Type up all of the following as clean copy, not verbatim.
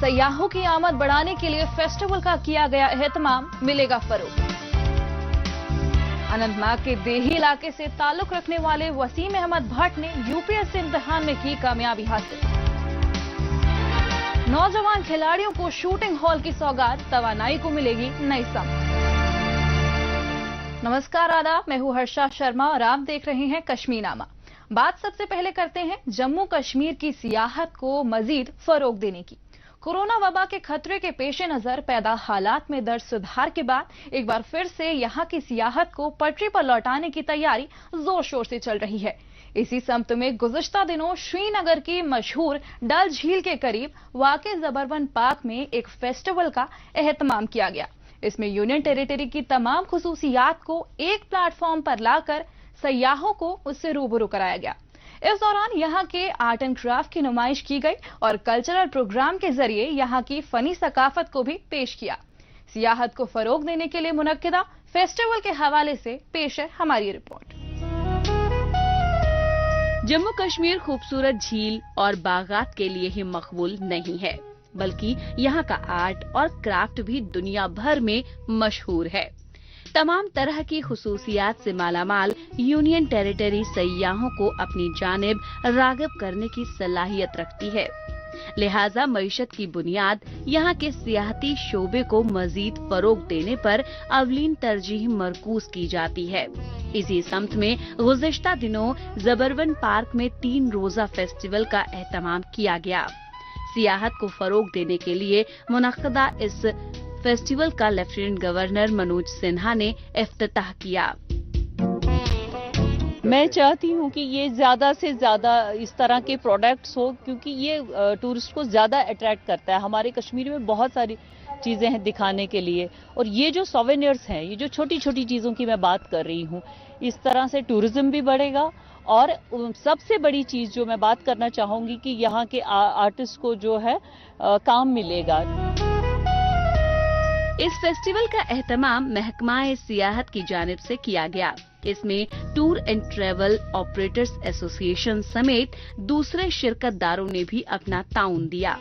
सयाहों की आमद बढ़ाने के लिए फेस्टिवल का किया गया एहतमाम, मिलेगा फरोग। अनंतनाग के देही इलाके से ताल्लुक रखने वाले वसीम अहमद भट्ट ने यूपीएससी इम्तिहान में की कामयाबी हासिल। नौजवान खिलाड़ियों को शूटिंग हॉल की सौगात, तवानाई को मिलेगी नई समत। नमस्कार, आदाब, मैं हूं हर्षा शर्मा और आप देख रहे हैं कश्मीरनामा। बात सबसे पहले करते हैं जम्मू कश्मीर की सियाहत को मजीद फरोग देने की। कोरोना वबा के खतरे के पेश नजर पैदा हालात में दर्ज सुधार के बाद एक बार फिर से यहां की सियाहत को पटरी पर लौटाने की तैयारी जोर शोर से चल रही है। इसी सम्त में गुज़िश्ता दिनों श्रीनगर की मशहूर डल झील के करीब वाक़े ज़बरवन पार्क में एक फेस्टिवल का एहतमाम किया गया। इसमें यूनियन टेरिटरी की तमाम खुसूसियात को एक प्लेटफॉर्म पर लाकर सयाहों को उससे रूबरू कराया गया। इस दौरान यहां के आर्ट एंड क्राफ्ट की नुमाइश की गई और कल्चरल प्रोग्राम के जरिए यहां की फनी सकाफत को भी पेश किया। सियाहत को फरोग देने के लिए मुनक्किदा फेस्टिवल के हवाले से पेश है हमारी रिपोर्ट। जम्मू कश्मीर खूबसूरत झील और बागात के लिए ही मकबूल नहीं है, बल्कि यहाँ का आर्ट और क्राफ्ट भी दुनिया भर में मशहूर है। तमाम तरह की खुसूसियात से मालामाल यूनियन टेरिटरी सयाहों को अपनी जानिब राग़िब करने की सलाहियत रखती है। लिहाजा मईशत की बुनियाद यहाँ के सियाहती शोबे को मजीद फरोग देने पर अवलीन तरजीह मरकूज की जाती है। इसी सम्त में गुज़िश्ता दिनों ज़बरवन पार्क में 3 रोजा फेस्टिवल का एहतमाम किया गया। सियाहत को फरोग देने के लिए मुनक्किदा इस फेस्टिवल का लेफ्टिनेंट गवर्नर मनोज सिन्हा ने इफ्तिताह किया। मैं चाहती हूँ कि ये ज्यादा से ज्यादा इस तरह के प्रोडक्ट्स हो, क्योंकि ये टूरिस्ट को ज्यादा अट्रैक्ट करता है। हमारे कश्मीर में बहुत सारी चीजें हैं दिखाने के लिए, और ये जो सोवेनियर्स हैं, ये जो छोटी छोटी चीजों की मैं बात कर रही हूँ, इस तरह से टूरिज्म भी बढ़ेगा। और सबसे बड़ी चीज जो मैं बात करना चाहूंगी कि यहाँ के आर्टिस्ट को जो है काम मिलेगा। इस फेस्टिवल का एहतमाम महकमा-ए सियाहत की जानिब से किया गया। इसमें tour and travel operators association समेत दूसरे शिरकतदारों ने भी अपना ताउन दिया।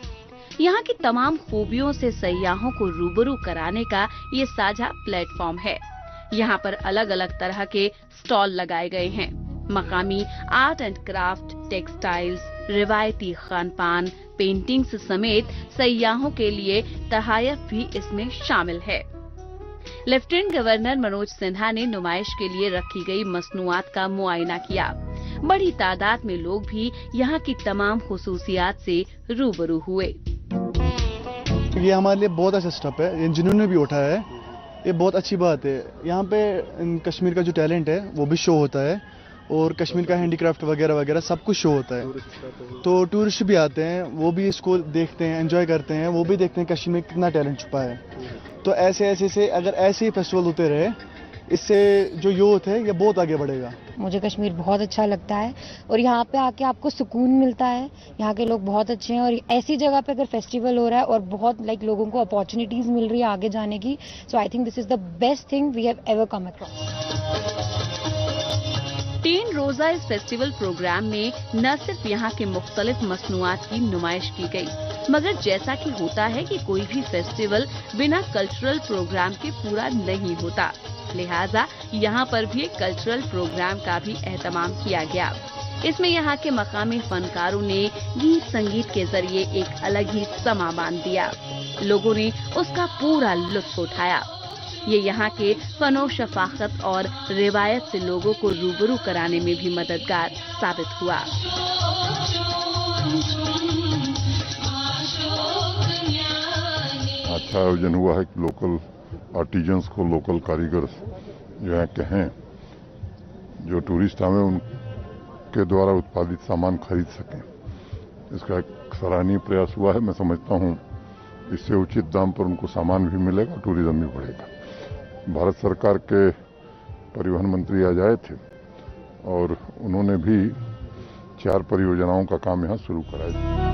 यहाँ की तमाम खूबियों से सयाहों को रूबरू कराने का ये साझा प्लेटफॉर्म है। यहाँ पर अलग अलग तरह के स्टॉल लगाए गए हैं। मकामी आर्ट एंड क्राफ्ट, टेक्सटाइल्स, रिवायती खानपान, पेंटिंग्स समेत सयाहों के लिए तहायफ भी इसमें शामिल है। लेफ्टिनेंट गवर्नर मनोज सिन्हा ने नुमाइश के लिए रखी गई मसनूआत का मुआयना किया। बड़ी तादाद में लोग भी यहाँ की तमाम खुसूसियात से रूबरू हुए। ये हमारे लिए बहुत अच्छा स्टेप है, जिन्होंने भी उठाया है, ये बहुत अच्छी बात है। यहाँ पे कश्मीर का जो टैलेंट है वो भी शो होता है, और कश्मीर का हैंडीक्राफ्ट वगैरह वगैरह सब कुछ शो होता है। तो टूरिस्ट भी आते हैं, वो भी इसको देखते हैं, एंजॉय करते हैं, वो भी देखते हैं कश्मीर में कितना टैलेंट छुपा है। तो ऐसे से अगर ऐसे ही फेस्टिवल होते रहे, इससे जो यूथ है ये बहुत आगे बढ़ेगा। मुझे कश्मीर बहुत अच्छा लगता है और यहाँ पे आके आपको सुकून मिलता है। यहाँ के लोग बहुत अच्छे हैं, और ऐसी जगह पे अगर फेस्टिवल हो रहा है और बहुत लोगों को अपॉर्चुनिटीज मिल रही है आगे जाने की, so I think this is the best thing we have ever come across. 3 रोजा इस फेस्टिवल प्रोग्राम में न सिर्फ यहाँ के मुख्तलिफ मसनूआत की नुमाइश की गई, मगर जैसा कि होता है कि कोई भी फेस्टिवल बिना कल्चरल प्रोग्राम के पूरा नहीं होता, लिहाजा यहाँ पर भी एक कल्चरल प्रोग्राम का भी एहतमाम किया गया। इसमें यहाँ के मकामी फनकारों ने गीत संगीत के जरिए एक अलग ही समा बांध दिया। लोगों ने उसका पूरा लुत्फ उठाया। ये यहाँ के फनो शफाकत और रिवायत से लोगों को रूबरू कराने में भी मददगार साबित हुआ। अच्छा आयोजन हुआ है कि लोकल आर्टिजन्स को, लोकल कारीगर जो है कहें, जो टूरिस्ट आवे उनके द्वारा उत्पादित सामान खरीद सकें। इसका एक सराहनीय प्रयास हुआ है। मैं समझता हूँ इससे उचित दाम पर उनको सामान भी मिलेगा, टूरिज्म भी बढ़ेगा। भारत सरकार के परिवहन मंत्री आज आए थे और उन्होंने भी 4 परियोजनाओं का काम यहाँ शुरू कराया।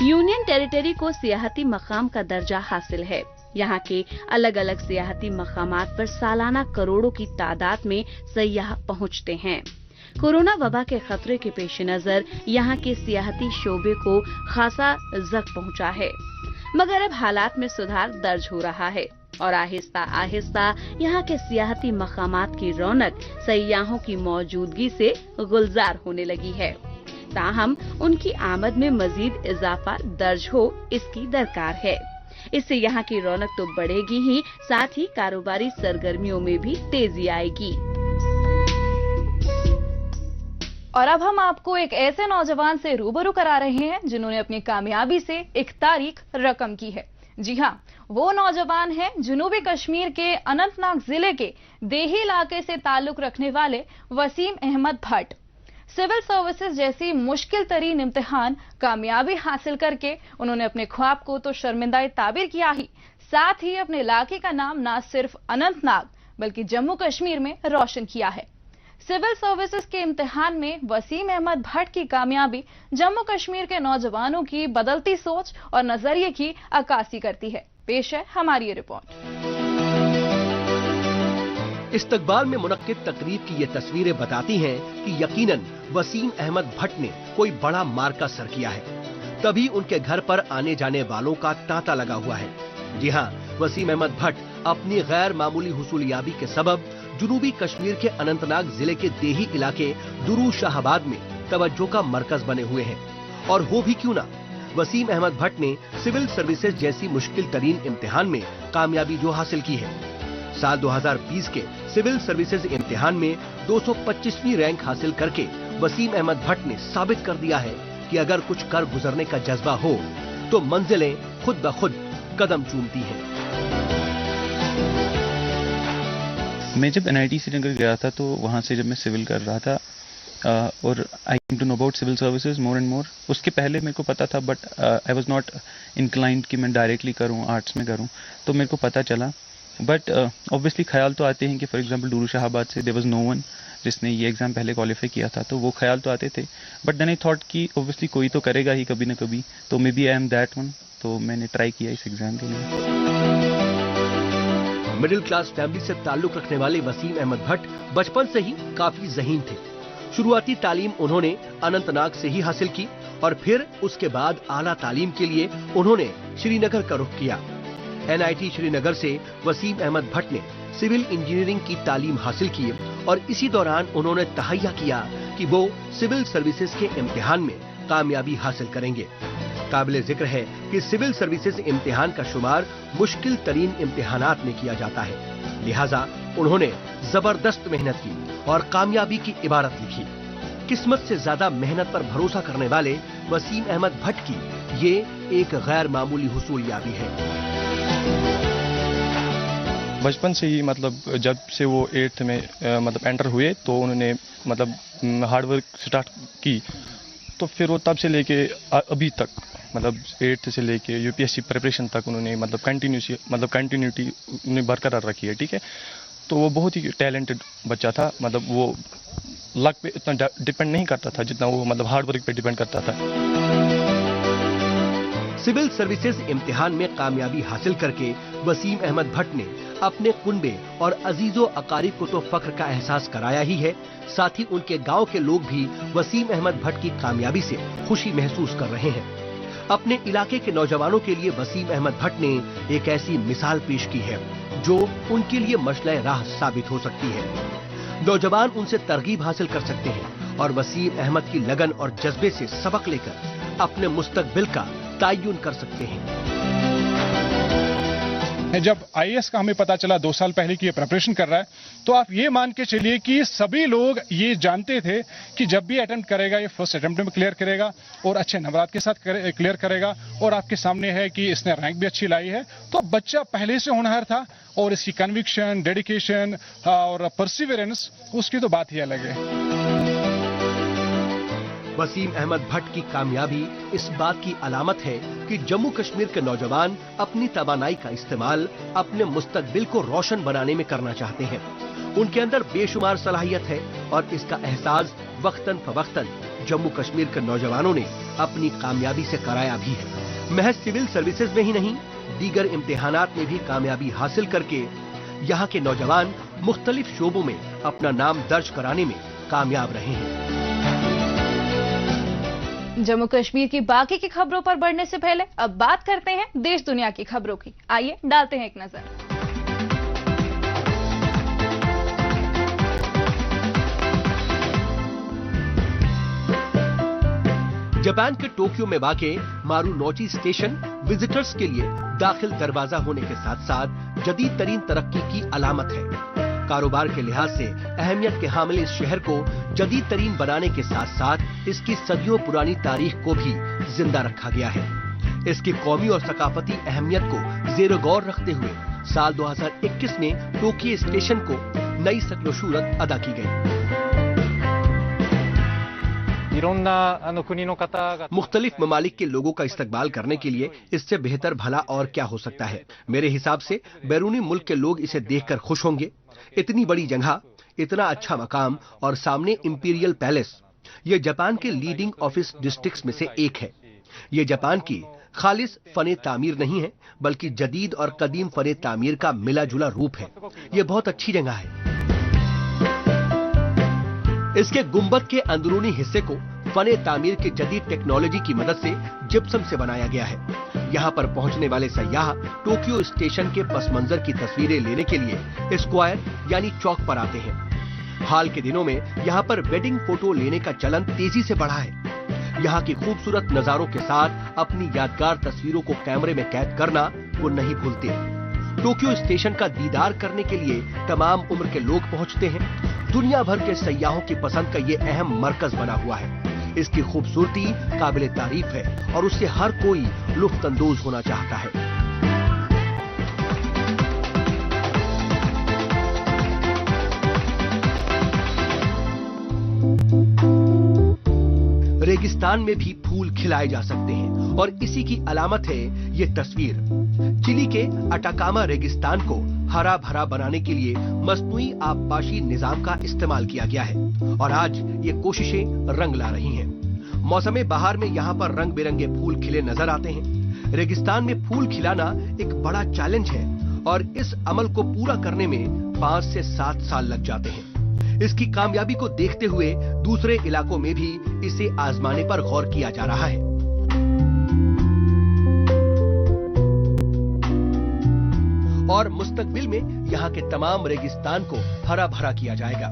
यूनियन टेरिटरी को सियाहती मकाम का दर्जा हासिल है। यहाँ के अलग अलग सियाहती मकामात पर सालाना करोड़ों की तादाद में सयाह पहुँचते हैं। कोरोना वबा के खतरे के पेश नजर यहाँ के सियाहती शोबे को खासा जख्म पहुंचा है, मगर अब हालात में सुधार दर्ज हो रहा है और आहिस्ता आहिस्ता यहाँ के सियाहती मकामात की रौनक सयाहों की मौजूदगी से गुलजार होने लगी है। ताहम उनकी आमद में मजीद इजाफा दर्ज हो, इसकी दरकार है। इससे यहाँ की रौनक तो बढ़ेगी ही, साथ ही कारोबारी सरगर्मियों में भी तेजी आएगी। और अब हम आपको एक ऐसे नौजवान से रूबरू करा रहे हैं जिन्होंने अपनी कामयाबी से एक तारीख रकम की है। जी हां, वो नौजवान है जनूबी कश्मीर के अनंतनाग जिले के देही इलाके से ताल्लुक रखने वाले वसीम अहमद भट्ट। सिविल सर्विसेज जैसी मुश्किल तरीन इम्तिहान कामयाबी हासिल करके उन्होंने अपने ख्वाब को तो शर्मिंदा ताबीर किया ही, साथ ही अपने इलाके का नाम न सिर्फ अनंतनाग बल्कि जम्मू कश्मीर में रोशन किया है। सिविल सर्विसेज के इम्तिहान में वसीम अहमद भट्ट की कामयाबी जम्मू कश्मीर के नौजवानों की बदलती सोच और नजरिए की अक्कासी करती है। पेश है हमारी ये रिपोर्ट। इस्तकबाल में मुनक्किद तकरीब की ये तस्वीरें बताती हैं कि यकीनन वसीम अहमद भट्ट ने कोई बड़ा मार्का सर किया है, तभी उनके घर पर आने जाने वालों का तांता लगा हुआ है। जी हाँ, वसीम अहमद भट्ट अपनी गैर मामूली हुसूलियाबी के सबब जनूबी कश्मीर के अनंतनाग जिले के देही इलाके दुरू शाहबाद में तवज्जो का मरकज बने हुए हैं। और हो भी क्यों ना, वसीम अहमद भट्ट ने सिविल सर्विसेज जैसी मुश्किल तरीन इम्तिहान में कामयाबी जो हासिल की है। साल 2020 के सिविल सर्विसेज इम्तिहान में 225वीं रैंक हासिल करके वसीम अहमद भट्ट ने साबित कर दिया है कि अगर कुछ कर गुजरने का जज्बा हो तो मंजिलें खुद ब खुद कदम चूमती हैं। मैं जब NIT श्रीनगर गया था तो वहाँ से जब मैं सिविल कर रहा था और I came to know about civil services more and more. उसके पहले मेरे को पता था but I was not inclined कि मैं डायरेक्टली करूँ, आर्ट्स में करूँ। तो मेरे को पता चला बट ऑब्वियसली ख्याल तो आते हैं कि फॉर एग्जांपल डूरू शाहबाद से देयर वाज नो वन जिसने ये एग्ज़ाम पहले क्वालिफाई किया था, तो वो ख्याल तो आते थे। बट देन आई थॉट कि ऑब्वियसली कोई तो करेगा ही कभी ना कभी, तो maybe I am that one. तो मैंने ट्राई किया इस एग्ज़ाम के लिए। मिडिल क्लास फैमिली से ताल्लुक रखने वाले वसीम अहमद भट्ट बचपन से ही काफी ज़हीन थे। शुरुआती तालीम उन्होंने अनंतनाग से ही हासिल की और फिर उसके बाद आला तालीम के लिए उन्होंने श्रीनगर का रुख किया। NIT श्रीनगर से वसीम अहमद भट्ट ने सिविल इंजीनियरिंग की तालीम हासिल की और इसी दौरान उन्होंने तहैया किया कि वो सिविल सर्विसेज के इम्तिहान में कामयाबी हासिल करेंगे। काबिले जिक्र है कि सिविल सर्विसेज इम्तिहान का शुमार मुश्किल तरीन इम्तिहानात में किया जाता है, लिहाजा उन्होंने जबरदस्त मेहनत की और कामयाबी की इबारत लिखी। किस्मत से ज्यादा मेहनत पर भरोसा करने वाले वसीम अहमद भट्ट की ये एक गैर मामूली हुसूलियाबी है। बचपन से ही मतलब जब से वो 8th में मतलब एंटर हुए तो उन्होंने मतलब हार्ड वर्क स्टार्ट की, तो फिर वो तब से लेके अभी तक मतलब 8th से लेके UPSC प्रिपरेशन तक उन्होंने मतलब कंटिन्यूटी उन्हें बरकरार रखी है। ठीक है, तो वो बहुत ही टैलेंटेड बच्चा था। मतलब वो लक पे इतना डिपेंड नहीं करता था जितना वो मतलब हार्ड वर्क पे डिपेंड करता था। सिविल सर्विसेज इम्तिहान में कामयाबी हासिल करके वसीम अहमद भट्ट ने अपने कुनबे और अजीजो अकारीब को तो फख्र का एहसास कराया ही है, साथ ही उनके गांव के लोग भी वसीम अहमद भट्ट की कामयाबी से खुशी महसूस कर रहे हैं। अपने इलाके के नौजवानों के लिए वसीम अहमद भट्ट ने एक ऐसी मिसाल पेश की है जो उनके लिए मशले राह साबित हो सकती है। नौजवान उनसे तरगीब हासिल कर सकते हैं और वसीम अहमद की लगन और जज्बे से सबक लेकर अपने मुस्तकबिल का तयन कर सकते हैं। जब IAS का हमें पता चला 2 साल पहले की ये प्रिपरेशन कर रहा है, तो आप ये मान के चलिए कि सभी लोग ये जानते थे कि जब भी अटेम्प्ट करेगा ये फर्स्ट अटेम्प्ट में क्लियर करेगा और अच्छे नंबरात के साथ क्लियर करेगा। और आपके सामने है कि इसने रैंक भी अच्छी लाई है। तो बच्चा पहले से होनहार था और इसकी कन्विक्शन, डेडिकेशन और परसिवरेंस, उसकी तो बात ही अलग है। वसीम अहमद भट्ट की कामयाबी इस बात की अलामत है कि जम्मू कश्मीर के नौजवान अपनी तवानाई का इस्तेमाल अपने मुस्तकबिल को रोशन बनाने में करना चाहते हैं। उनके अंदर बेशुमार सलाहियत है और इसका एहसास वक्तन फवक्तन जम्मू कश्मीर के नौजवानों ने अपनी कामयाबी से कराया भी है। महज सिविल सर्विसेज में ही नहीं, दीगर इम्तिहानात में भी कामयाबी हासिल करके यहाँ के नौजवान मुख्तलिफ शोबों में अपना नाम दर्ज कराने में कामयाब रहे हैं। जम्मू कश्मीर की बाकी की खबरों पर बढ़ने से पहले अब बात करते हैं देश दुनिया की खबरों की। आइए डालते हैं एक नजर। जापान के टोक्यो में वाक़े मारुनोची स्टेशन विजिटर्स के लिए दाखिल दरवाजा होने के साथ साथ जदीद तरीन तरक्की की अलामत है। कारोबार के लिहाज से अहमियत के हामिल इस शहर को जदीद तरीन बनाने के साथ साथ इसकी सदियों पुरानी तारीख को भी जिंदा रखा गया है। इसकी कौमी और सकाफती अहमियत को ज़ेर गौर रखते हुए साल 2021 में टोक्यो स्टेशन को नई शक्ल सूरत अदा की गई। मुख्तलिफ ममालिक के लोगों का इस्तकबाल करने के लिए इससे बेहतर भला और क्या हो सकता है। मेरे हिसाब से बैरूनी मुल्क के लोग इसे देखकर खुश होंगे। इतनी बड़ी जगह, इतना अच्छा मकाम और सामने इंपीरियल पैलेस। ये जापान के लीडिंग ऑफिस डिस्ट्रिक्ट्स में से एक है। ये जापान की खालिस फने तामीर नहीं है, बल्कि जदीद और कदीम फने तामीर का मिला जुला रूप है। ये बहुत अच्छी जगह है। इसके गुंबद के अंदरूनी हिस्से को फने तामीर की जदीद टेक्नोलॉजी की मदद से जिप्सम से बनाया गया है। यहाँ पर पहुँचने वाले सयाह टोक्यो स्टेशन के पस मंजर की तस्वीरें लेने के लिए स्क्वायर यानी चौक पर आते हैं। हाल के दिनों में यहाँ पर वेडिंग फोटो लेने का चलन तेजी से बढ़ा है। यहाँ की खूबसूरत नजारों के साथ अपनी यादगार तस्वीरों को कैमरे में कैद करना वो नहीं भूलते। टोक्यो स्टेशन का दीदार करने के लिए तमाम उम्र के लोग पहुँचते हैं। दुनिया भर के सयाहों की पसंद का ये अहम मरकज बना हुआ है। इसकी खूबसूरती काबिल तारीफ है और उससे हर कोई लुत्फअंदोज होना चाहता है। रेगिस्तान में भी फूल खिलाए जा सकते हैं और इसी की अलामत है ये तस्वीर। चिली के अटाकामा रेगिस्तान को हरा भरा बनाने के लिए मस्नूई आबपाशी निजाम का इस्तेमाल किया गया है और आज ये कोशिशें रंग ला रही हैं। मौसम बहार में यहाँ पर रंग बिरंगे फूल खिले नजर आते हैं। रेगिस्तान में फूल खिलाना एक बड़ा चैलेंज है और इस अमल को पूरा करने में 5 से 7 साल लग जाते हैं। इसकी कामयाबी को देखते हुए दूसरे इलाकों में भी इसे आजमाने पर गौर किया जा रहा है। और मुस्तकबिल में यहाँ के तमाम रेगिस्तान को हरा भरा किया जाएगा।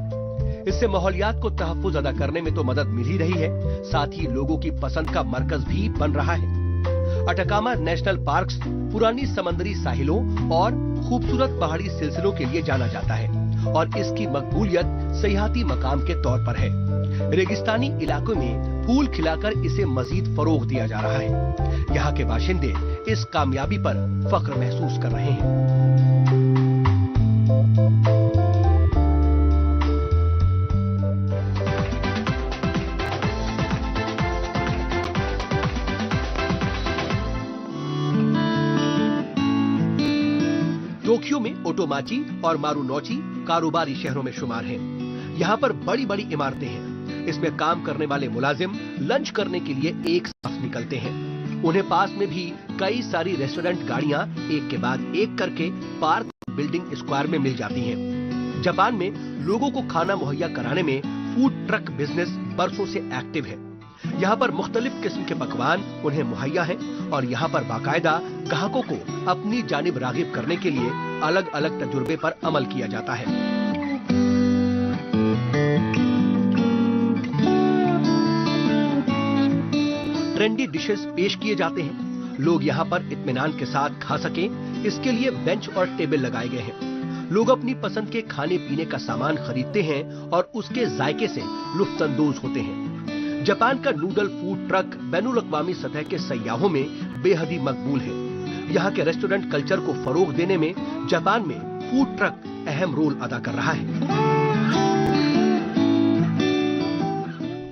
इससे माहौलियात को तहफ्फुज अदा करने में तो मदद मिल ही रही है, साथ ही लोगों की पसंद का मरकज भी बन रहा है। अटाकामा नेशनल पार्क्स पुरानी समंदरी साहिलों और खूबसूरत पहाड़ी सिलसिलों के लिए जाना जाता है और इसकी मकबूलियत सयाहती मकाम के तौर पर है। रेगिस्तानी इलाकों में फूल खिलाकर इसे मजीद फरोग दिया जा रहा है। यहाँ के बाशिंदे इस कामयाबी पर फख्र महसूस कर रहे हैं। टोक्यो में ओटोमाची और मारुनोची कारोबारी शहरों में शुमार हैं। यहाँ पर बड़ी बड़ी इमारतें हैं। इसमें काम करने वाले मुलाजिम लंच करने के लिए एक साथ निकलते हैं। उन्हें पास में भी कई सारी रेस्टोरेंट गाड़ियाँ एक के बाद एक करके पार्क बिल्डिंग स्क्वायर में मिल जाती हैं। जापान में लोगों को खाना मुहैया कराने में फूड ट्रक बिजनेस बरसों से एक्टिव है। यहाँ पर मुख्तलिफ किस्म के पकवान उन्हें मुहैया हैं और यहाँ पर बाकायदा ग्राहकों को अपनी जानिब रागिब करने के लिए अलग अलग तजुर्बे पर अमल किया जाता है। ट्रेंडी डिशेस पेश किए जाते हैं। लोग यहाँ पर इत्मीनान के साथ खा सकें, इसके लिए बेंच और टेबल लगाए गए हैं। लोग अपनी पसंद के खाने पीने का सामान खरीदते हैं और उसके जायके से लुत्फअंदोज होते हैं। जापान का नूडल फूड ट्रक बैनुल अक़वामी सतह के सयाहों में बेहद मकबूल है। यहाँ के रेस्टोरेंट कल्चर को फरोग देने में जापान में फूड ट्रक अहम रोल अदा कर रहा है।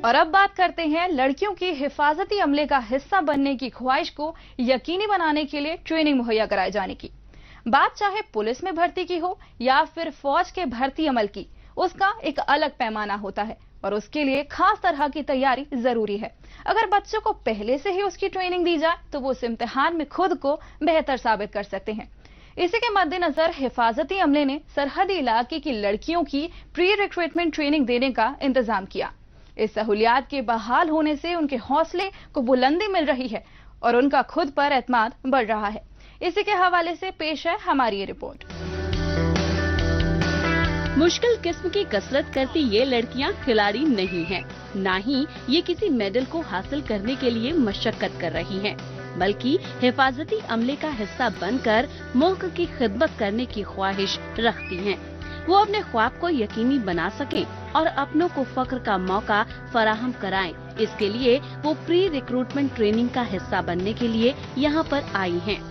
और अब बात करते हैं लड़कियों की हिफाजती अमले का हिस्सा बनने की ख्वाहिश को यकीनी बनाने के लिए ट्रेनिंग मुहैया कराए जाने की। बात चाहे पुलिस में भर्ती की हो या फिर फौज के भर्ती अमल की, उसका एक अलग पैमाना होता है और उसके लिए खास तरह की तैयारी जरूरी है। अगर बच्चों को पहले से ही उसकी ट्रेनिंग दी जाए तो वो इस इम्तिहान में खुद को बेहतर साबित कर सकते हैं। इसी के मद्देनजर हिफाजती अमले ने सरहदी इलाके की लड़कियों की प्री रिक्रूटमेंट ट्रेनिंग देने का इंतजाम किया। इस सहूलियात के बहाल होने से उनके हौसले को बुलंदी मिल रही है और उनका खुद पर एतमाद बढ़ रहा है। इसी के हवाले से पेश है हमारी ये रिपोर्ट। मुश्किल किस्म की कसरत करती ये लड़कियां खिलाड़ी नहीं हैं, ना ही ये किसी मेडल को हासिल करने के लिए मशक्कत कर रही हैं, बल्कि हिफाजती अमले का हिस्सा बनकर मुल्क की खिदमत करने की ख्वाहिश रखती हैं। वो अपने ख्वाब को यकीनी बना सकें और अपनों को फख्र का मौका फराहम कराएं। इसके लिए वो प्री रिक्रूटमेंट ट्रेनिंग का हिस्सा बनने के लिए यहाँ पर आई हैं।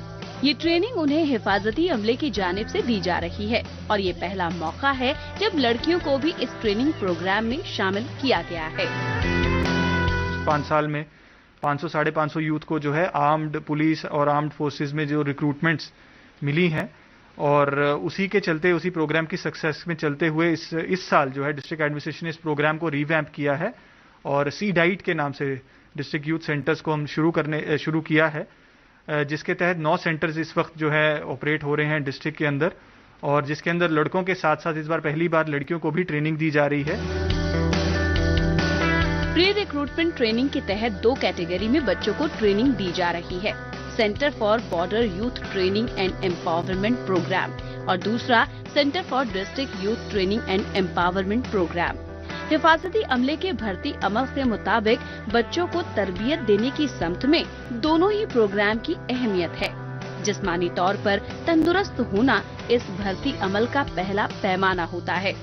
ये ट्रेनिंग उन्हें हिफाजती अमले की जानिब से दी जा रही है और ये पहला मौका है जब लड़कियों को भी इस ट्रेनिंग प्रोग्राम में शामिल किया गया है। 5 साल में 500-550 यूथ को जो है आर्म्ड पुलिस और आर्म्ड फोर्सेस में जो रिक्रूटमेंट्स मिली हैं और उसी के चलते, उसी प्रोग्राम की सक्सेस में चलते हुए इस साल जो है डिस्ट्रिक्ट एडमिनिस्ट्रेशन ने इस प्रोग्राम को रीवैम्प किया है और सी डाइट के नाम से डिस्ट्रिक्ट यूथ सेंटर्स को हम शुरू किया है, जिसके तहत 9 सेंटर्स इस वक्त जो है ऑपरेट हो रहे हैं डिस्ट्रिक्ट के अंदर और जिसके अंदर लड़कों के साथ साथ इस बार पहली बार लड़कियों को भी ट्रेनिंग दी जा रही है। प्री रिक्रूटमेंट ट्रेनिंग के तहत 2 कैटेगरी में बच्चों को ट्रेनिंग दी जा रही है, centre for border youth training and empowerment programme और दूसरा centre for district youth training and empowerment programme. हिफाजती अमले के भर्ती अमल के मुताबिक बच्चों को तरबियत देने की समत में दोनों ही प्रोग्राम की अहमियत है। जिस्मानी तौर पर तंदुरुस्त होना इस भर्ती अमल का पहला पैमाना होता है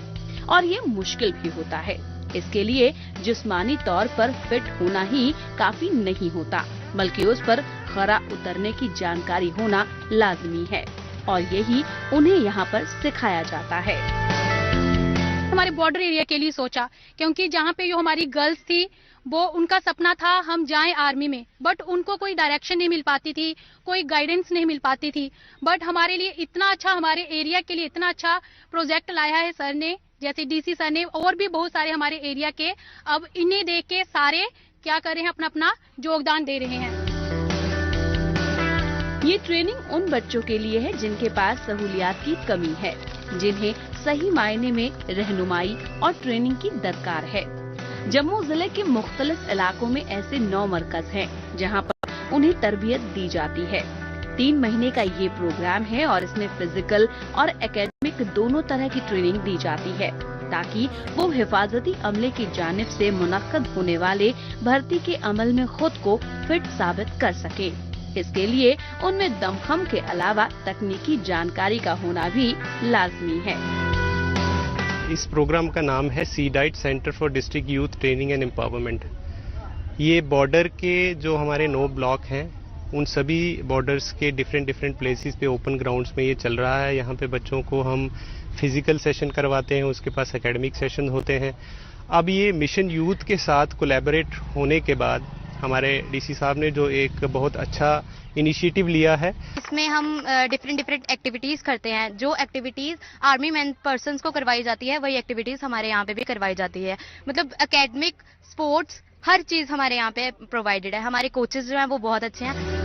और ये मुश्किल भी होता है। इसके लिए जिस्मानी तौर पर फिट होना ही काफी नहीं होता, बल्कि उस पर खरा उतरने की जानकारी होना लाजमी है और यही उन्हें यहाँ पर सिखाया जाता है। हमारे बॉर्डर एरिया के लिए सोचा, क्योंकि जहाँ पे जो हमारी गर्ल्स थी वो उनका सपना था हम जाएं आर्मी में, बट उनको कोई डायरेक्शन नहीं मिल पाती थी, कोई गाइडेंस नहीं मिल पाती थी। बट हमारे लिए इतना अच्छा, हमारे एरिया के लिए इतना अच्छा प्रोजेक्ट लाया है सर ने, जैसे डीसी सर ने और भी बहुत सारे हमारे एरिया के। अब इन्हें देख के सारे क्या कर रहे हैं, अपना अपना योगदान दे रहे हैं। ये ट्रेनिंग उन बच्चों के लिए है जिनके पास सहूलियात की कमी है, जिन्हें सही मायने में रहनुमाई और ट्रेनिंग की दरकार है। जम्मू जिले के मुख्तलिफ इलाकों में ऐसे 9 मरकज हैं, जहां पर उन्हें तरबियत दी जाती है। 3 महीने का ये प्रोग्राम है और इसमें फिजिकल और एकेडमिक दोनों तरह की ट्रेनिंग दी जाती है, ताकि वो हिफाजती अमले की जानिब से मुनक्कद होने वाले भर्ती के अमल में खुद को फिट साबित कर सके। इसके लिए उनमें दमखम के अलावा तकनीकी जानकारी का होना भी लाजमी है। इस प्रोग्राम का नाम है C DYTE, centre for district youth training and empowerment. ये बॉर्डर के जो हमारे 9 ब्लॉक हैं, उन सभी बॉर्डर्स के डिफरेंट प्लेसेस पे ओपन ग्राउंड्स में ये चल रहा है। यहाँ पे बच्चों को हम फिजिकल सेशन करवाते हैं, उसके पास एकेडमिक सेशन होते हैं। अब ये मिशन यूथ के साथ कोलैबोरेट होने के बाद हमारे डीसी साहब ने जो एक बहुत अच्छा इनिशिएटिव लिया है, इसमें हम डिफरेंट एक्टिविटीज करते हैं। जो एक्टिविटीज आर्मी मैन पर्सन्स को करवाई जाती है, वही एक्टिविटीज हमारे यहाँ पे भी करवाई जाती है। मतलब एकेडमिक, स्पोर्ट्स, हर चीज हमारे यहाँ पे प्रोवाइडेड है। हमारे कोचेज जो हैं वो बहुत अच्छे हैं।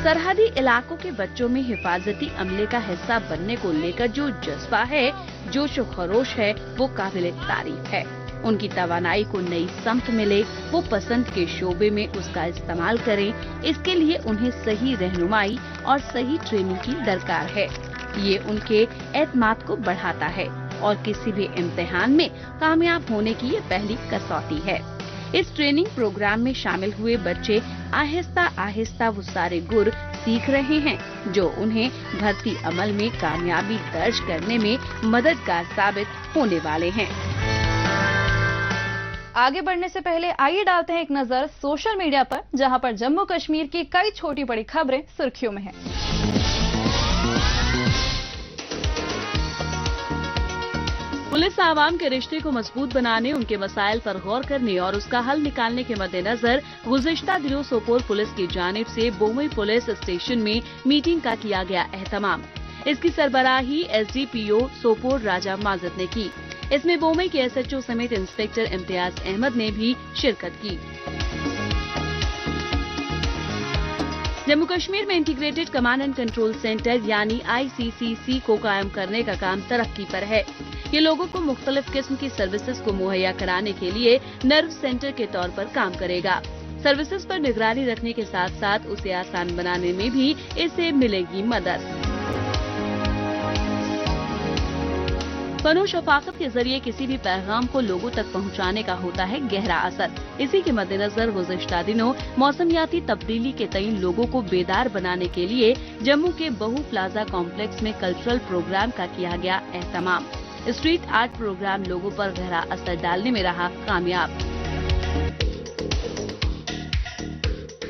सरहदी इलाकों के बच्चों में हिफाजती अमले का हिस्सा बनने को लेकर जो जज्बा है, जोश व खरोश है, वो काबिल तारीफ है। उनकी तवानाई को नई समत मिले, वो पसंद के शोबे में उसका इस्तेमाल करें, इसके लिए उन्हें सही रहनुमाई और सही ट्रेनिंग की दरकार है। ये उनके एतमाद को बढ़ाता है और किसी भी इम्तिहान में कामयाब होने की ये पहली कसौटी है। इस ट्रेनिंग प्रोग्राम में शामिल हुए बच्चे आहिस्ता आहिस्ता वो सारे गुर सीख रहे हैं जो उन्हें भर्ती अमल में कामयाबी दर्ज करने में मददगार साबित होने वाले हैं। आगे बढ़ने से पहले आइए डालते हैं एक नजर सोशल मीडिया पर, जहां पर जम्मू कश्मीर की कई छोटी बड़ी खबरें सुर्खियों में हैं। पुलिस आवाम के रिश्ते को मजबूत बनाने, उनके मसाइल पर गौर करने और उसका हल निकालने के मद्देनजर गुज़िश्ता दिनों सोपोर पुलिस की जानिब से बोमई पुलिस स्टेशन में मीटिंग का किया गया एहतमाम। इसकी सरबराही SDPO सोपोर राजा माजिद ने की। इसमें बोमई के SHO समेत इंस्पेक्टर इम्तियाज अहमद ने भी शिरकत की। जम्मू कश्मीर में integrated command and control centre यानी ICCC को कायम करने का काम तरक्की पर है। ये लोगों को मुख्तलिफ किस्म की सर्विसेज को मुहैया कराने के लिए नर्व सेंटर के तौर पर काम करेगा। सर्विसेज पर निगरानी रखने के साथ साथ उसे आसान बनाने में भी इससे मिलेगी मदद। फनो शफाकत के जरिए किसी भी पैगाम को लोगों तक पहुंचाने का होता है गहरा असर। इसी के मद्देनजर गुज़िश्ता दिनों मौसमियाती तब्दीली के तई लोगों को बेदार बनाने के लिए जम्मू के बहु प्लाजा कॉम्प्लेक्स में कल्चरल प्रोग्राम का किया गया एहतमाम। स्ट्रीट आर्ट प्रोग्राम लोगों पर गहरा असर डालने में रहा कामयाब।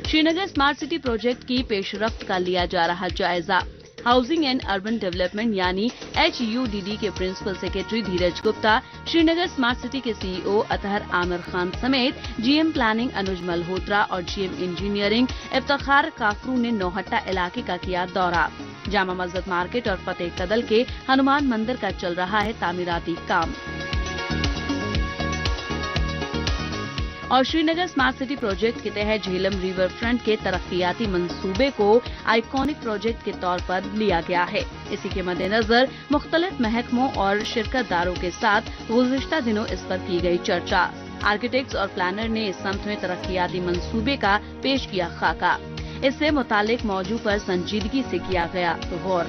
श्रीनगर स्मार्ट सिटी प्रोजेक्ट की पेशरफ्त का लिया जा रहा जायजा। हाउसिंग एंड अर्बन डेवलपमेंट यानी HUDD के प्रिंसिपल सेक्रेटरी धीरज गुप्ता, श्रीनगर स्मार्ट सिटी के CEO अतहर आमिर खान समेत GM प्लानिंग अनुज मल्होत्रा और GM इंजीनियरिंग इफ्तिखार काफरू ने नौहट्टा इलाके का किया दौरा। जामा मस्जिद मार्केट और फतेह कदल के हनुमान मंदिर का चल रहा है तामीराती काम। और श्रीनगर स्मार्ट सिटी प्रोजेक्ट के तहत झेलम रिवर फ्रंट के तरक्कियाती मंसूबे को आइकॉनिक प्रोजेक्ट के तौर पर लिया गया है। इसी के मद्देनजर मुख्तलिफ महकमों और शिरकतदारों के साथ गुज़िश्ता दिनों इस पर की गई चर्चा। आर्किटेक्ट्स और प्लानर ने इस समत में तरक्कियाती मंसूबे का पेश किया खाका। इससे मुतालिक मौजू पर संजीदगी से किया गया गौर।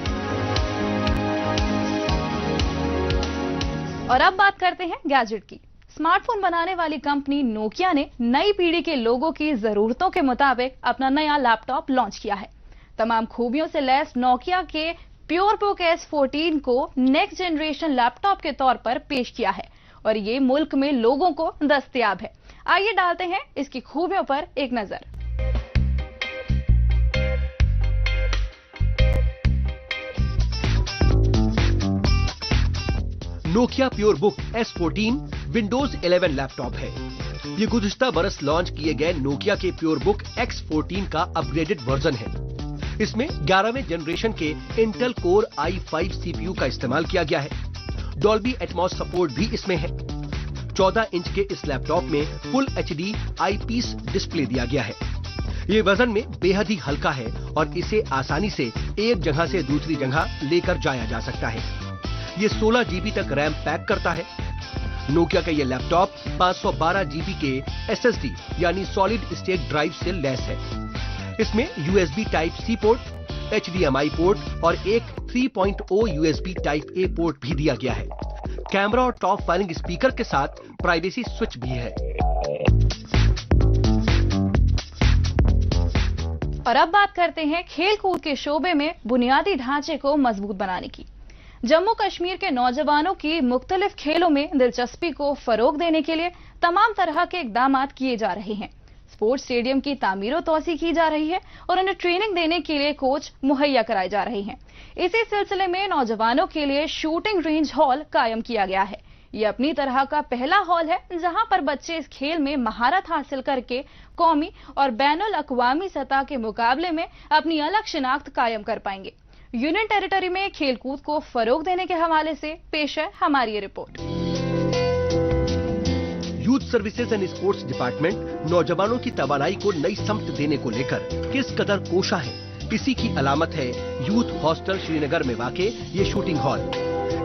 और अब बात करते हैं गैजेट की। स्मार्टफोन बनाने वाली कंपनी नोकिया ने नई पीढ़ी के लोगों की जरूरतों के मुताबिक अपना नया लैपटॉप लॉन्च किया है। तमाम खूबियों से लैस नोकिया के प्योरबुक S14 को नेक्स्ट जनरेशन लैपटॉप के तौर पर पेश किया है और ये मुल्क में लोगों को दस्तयाब है। आइए डालते हैं इसकी खूबियों पर एक नजर। नोकिया प्योरबुक S14 विंडोज 11 लैपटॉप है। ये गुज़िश्ता बरस लॉन्च किए गए नोकिया के प्योरबुक X14 का अपग्रेडेड वर्जन है। इसमें 11वें जनरेशन के इंटेल कोर i5 CPU का इस्तेमाल किया गया है। डॉल्बी एटमॉस सपोर्ट भी इसमें है। 14 इंच के इस लैपटॉप में फुल HD आईपीस डिस्प्ले दिया गया है। ये वजन में बेहद ही हल्का है और इसे आसानी से एक जगह से दूसरी जगह लेकर जाया जा सकता है। ये 16 GB तक रैम पैक करता है। नोकिया का ये लैपटॉप 512 GB के SSD यानी सॉलिड स्टेट ड्राइव से लैस है। इसमें USB Type-C port, HDMI port और एक 3.0 USB Type-A पोर्ट भी दिया गया है। कैमरा और टॉप फायरिंग स्पीकर के साथ प्राइवेसी स्विच भी है। और अब बात करते हैं खेल कूद के शोबे में बुनियादी ढांचे को मजबूत बनाने की। जम्मू कश्मीर के नौजवानों की मुख्तलिफ खेलों में दिलचस्पी को फरोग देने के लिए तमाम तरह के इकदाम किए जा रहे हैं। स्पोर्ट्स स्टेडियम की तामीर तोसी की जा रही है और उन्हें ट्रेनिंग देने के लिए कोच मुहैया कराए जा रहे हैं। इसी सिलसिले में नौजवानों के लिए शूटिंग रेंज हॉल कायम किया गया है। ये अपनी तरह का पहला हॉल है जहां पर बच्चे इस खेल में महारत हासिल करके कौमी और बैनुल अक़वामी सतह के मुकाबले में अपनी अलग शिनाख्त कायम कर पाएंगे। यूनियन टेरिटरी में खेल कूद को फरोग देने के हवाले से पेश है हमारी ये report. Youth services and sports department नौजवानों की तवानाई को नई समत देने को लेकर किस कदर कोशा है, इसी की अलामत है यूथ हॉस्टल श्रीनगर में वाक़े ये शूटिंग हॉल।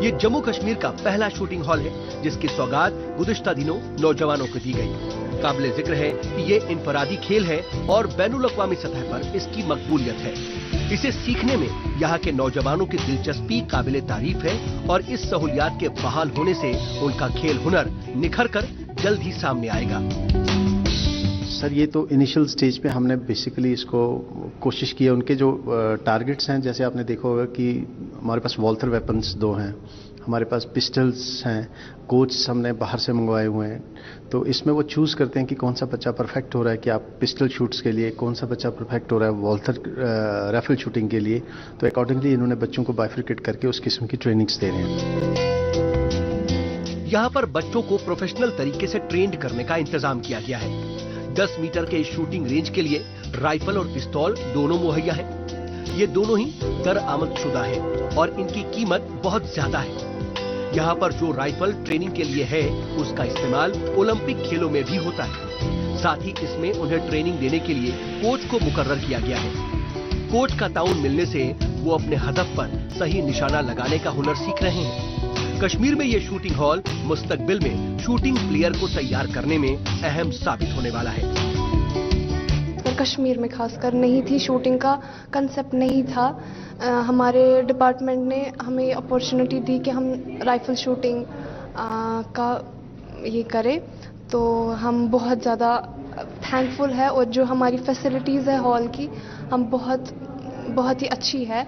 ये जम्मू कश्मीर का पहला शूटिंग हॉल है जिसकी सौगात गुज़िश्ता दिनों नौजवानों को दी गई। काबिले जिक्र है कि ये इनफरादी खेल है और बैनुल अक़वामी सतह पर इसकी मकबूलियत है। इसे सीखने में यहाँ के नौजवानों की दिलचस्पी काबिले तारीफ है और इस सहूलियात के बहाल होने से उनका खेल हुनर निखर कर जल्द ही सामने आएगा। सर ये तो इनिशियल स्टेज पे हमने बेसिकली इसको कोशिश की है। उनके जो टारगेट्स हैं, जैसे आपने देखा होगा कि हमारे पास वॉल्थर वेपन्स 2 हैं, हमारे पास पिस्टल्स हैं, कोच हमने बाहर से मंगवाए हुए हैं। तो इसमें वो चूज़ करते हैं कि कौन सा बच्चा परफेक्ट हो रहा है कि आप पिस्टल शूट्स के लिए, कौन सा बच्चा परफेक्ट हो रहा है वॉल्थर राइफल शूटिंग के लिए। तो अकॉर्डिंगली इन्होंने बच्चों को बाइफरकेट करके उस किस्म की ट्रेनिंग्स दे रहे हैं। यहाँ पर बच्चों को प्रोफेशनल तरीके से ट्रेंड करने का इंतजाम किया गया है। 10 मीटर के शूटिंग रेंज के लिए राइफल और पिस्तौल दोनों मुहैया है। ये दोनों ही दरआमदशुदा है और इनकी कीमत बहुत ज्यादा है। यहाँ पर जो राइफल ट्रेनिंग के लिए है उसका इस्तेमाल ओलंपिक खेलों में भी होता है। साथ ही इसमें उन्हें ट्रेनिंग देने के लिए कोच को मुकर्रर किया गया है। कोच का ताउन मिलने से वो अपने हदफ पर सही निशाना लगाने का हुनर सीख रहे हैं। कश्मीर में ये शूटिंग हॉल मुस्तकबिल में शूटिंग प्लेयर को तैयार करने में अहम साबित होने वाला है। कश्मीर में खासकर नहीं थी, शूटिंग का कंसेप्ट नहीं था। हमारे डिपार्टमेंट ने हमें अपॉर्चुनिटी दी कि हम राइफल शूटिंग का ये करें, तो हम बहुत ज़्यादा थैंकफुल है। और जो हमारी फैसिलिटीज़ है हॉल की, हम बहुत ही अच्छी है।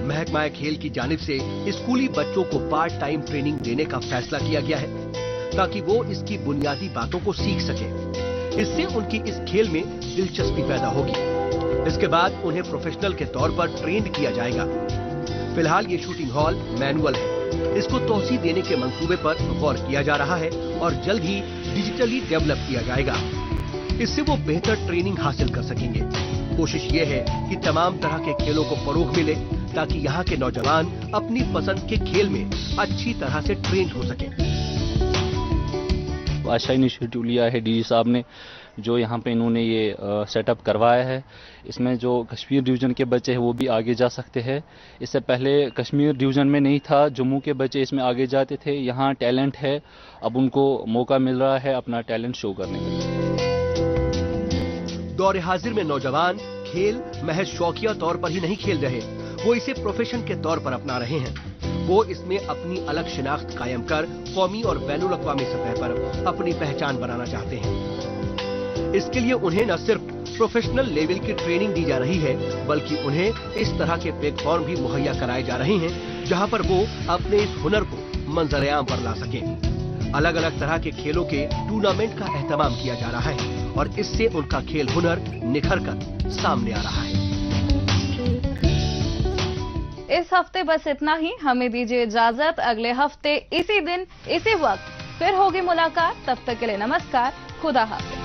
महकमा खेल की जानिब से स्कूली बच्चों को पार्ट टाइम ट्रेनिंग देने का फैसला किया गया है ताकि वो इसकी बुनियादी बातों को सीख सके। इससे उनकी इस खेल में दिलचस्पी पैदा होगी। इसके बाद उन्हें प्रोफेशनल के तौर पर ट्रेंड किया जाएगा। फिलहाल ये शूटिंग हॉल मैनुअल है। इसको तौसी देने के मंसूबे पर गौर किया जा रहा है और जल्द ही डिजिटली डेवलप किया जाएगा। इससे वो बेहतर ट्रेनिंग हासिल कर सकेंगे। कोशिश ये है कि तमाम तरह के खेलों को फरोग मिले ताकि यहाँ के नौजवान अपनी पसंद के खेल में अच्छी तरह से ट्रेंड हो सकें। अच्छा इनिशिएटिव लिया है डीजी साहब ने, जो यहाँ पे इन्होंने ये सेटअप करवाया है। इसमें जो कश्मीर डिवीजन के बच्चे हैं वो भी आगे जा सकते हैं। इससे पहले कश्मीर डिवीजन में नहीं था, जम्मू के बच्चे इसमें आगे जाते थे। यहाँ टैलेंट है, अब उनको मौका मिल रहा है अपना टैलेंट शो करने का। दौरे हाजिर में नौजवान खेल महज शौकिया तौर पर ही नहीं खेल रहे, वो इसे प्रोफेशन के तौर पर अपना रहे हैं। वो इसमें अपनी अलग शिनाख्त कायम कर कौमी और बैनुल अक़वामी सतह पर अपनी पहचान बनाना चाहते हैं। इसके लिए उन्हें न सिर्फ प्रोफेशनल लेवल की ट्रेनिंग दी जा रही है, बल्कि उन्हें इस तरह के प्लेटफॉर्म भी मुहैया कराए जा रहे हैं जहां पर वो अपने इस हुनर को मंजर-ए-आम पर ला सकें। अलग अलग तरह के खेलों के टूर्नामेंट का एहतमाम किया जा रहा है और इससे उनका खेल हुनर निखर कर सामने आ रहा है। इस हफ्ते बस इतना ही। हमें दीजिए इजाजत। अगले हफ्ते इसी दिन इसी वक्त फिर होगी मुलाकात। तब तक के लिए नमस्कार, खुदा हाफिज।